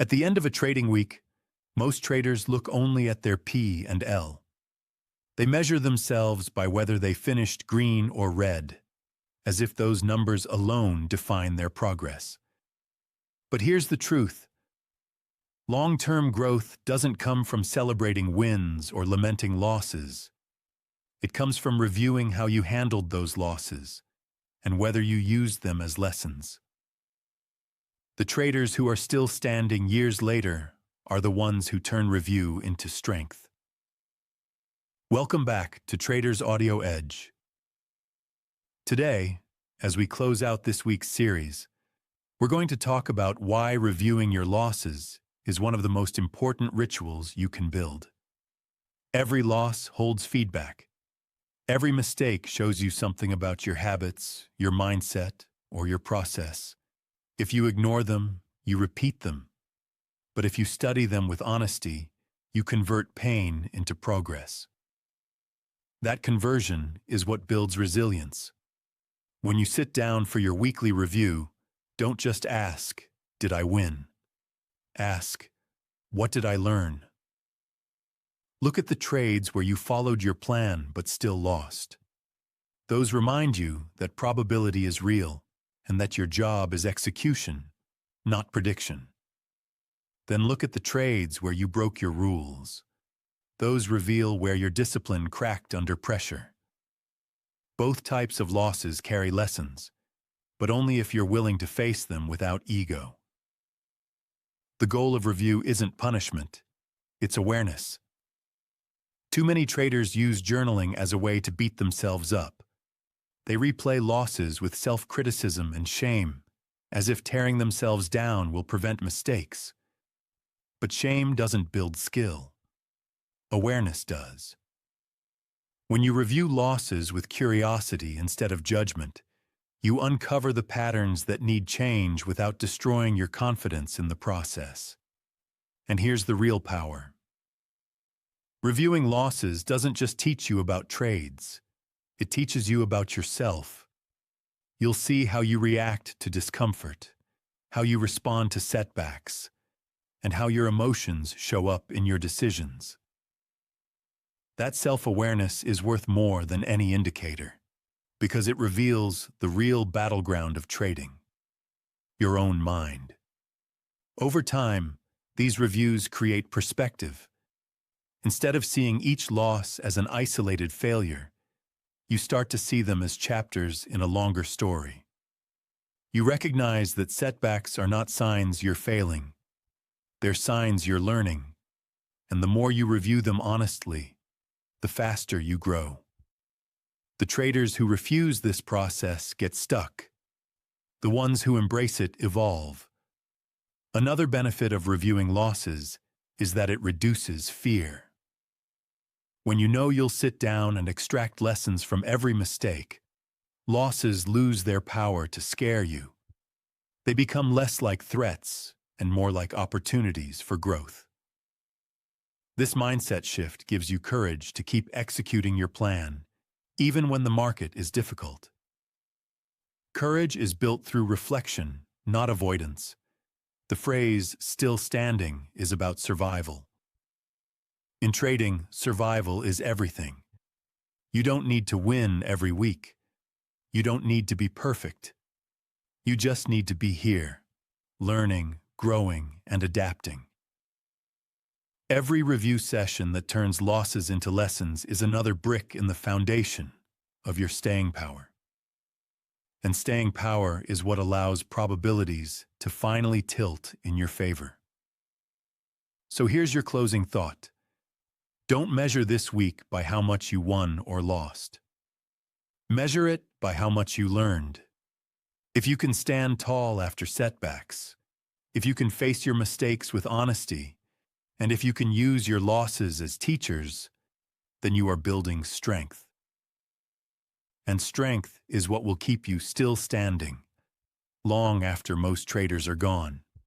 At the end of a trading week, most traders look only at their P and L. They measure themselves by whether they finished green or red, as if those numbers alone define their progress. But here's the truth. Long-term growth doesn't come from celebrating wins or lamenting losses. It comes from reviewing how you handled those losses and whether you used them as lessons. The traders who are still standing years later are the ones who turn review into strength. Welcome back to Traders Audio Edge. Today, as we close out this week's series, we're going to talk about why reviewing your losses is one of the most important rituals you can build. Every loss holds feedback. Every mistake shows you something about your habits, your mindset, or your process. If you ignore them, you repeat them. But if you study them with honesty, you convert pain into progress. That conversion is what builds resilience. When you sit down for your weekly review, don't just ask, "Did I win?" Ask, "What did I learn?" Look at the trades where you followed your plan but still lost. Those remind you that probability is real and that your job is execution, not prediction. Then look at the trades where you broke your rules. Those reveal where your discipline cracked under pressure. Both types of losses carry lessons, but only if you're willing to face them without ego. The goal of review isn't punishment, it's awareness. Too many traders use journaling as a way to beat themselves up. They replay losses with self-criticism and shame, as if tearing themselves down will prevent mistakes. But shame doesn't build skill. Awareness does. When you review losses with curiosity instead of judgment, you uncover the patterns that need change without destroying your confidence in the process. And here's the real power. Reviewing losses doesn't just teach you about trades. It teaches you about yourself. You'll see how you react to discomfort, how you respond to setbacks, and how your emotions show up in your decisions. That self-awareness is worth more than any indicator, because it reveals the real battleground of trading, your own mind. Over time, these reviews create perspective. Instead of seeing each loss as an isolated failure, you start to see them as chapters in a longer story. You recognize that setbacks are not signs you're failing. They're signs you're learning. And the more you review them honestly, the faster you grow. The traders who refuse this process get stuck. The ones who embrace it evolve. Another benefit of reviewing losses is that it reduces fear. When you know you'll sit down and extract lessons from every mistake, losses lose their power to scare you. They become less like threats and more like opportunities for growth. This mindset shift gives you courage to keep executing your plan, even when the market is difficult. Courage is built through reflection, not avoidance. The phrase, "still standing," is about survival. In trading, survival is everything. You don't need to win every week. You don't need to be perfect. You just need to be here, learning, growing, and adapting. Every review session that turns losses into lessons is another brick in the foundation of your staying power. And staying power is what allows probabilities to finally tilt in your favor. So here's your closing thought. Don't measure this week by how much you won or lost. Measure it by how much you learned. If you can stand tall after setbacks, if you can face your mistakes with honesty, and if you can use your losses as teachers, then you are building strength. And strength is what will keep you still standing, long after most traders are gone.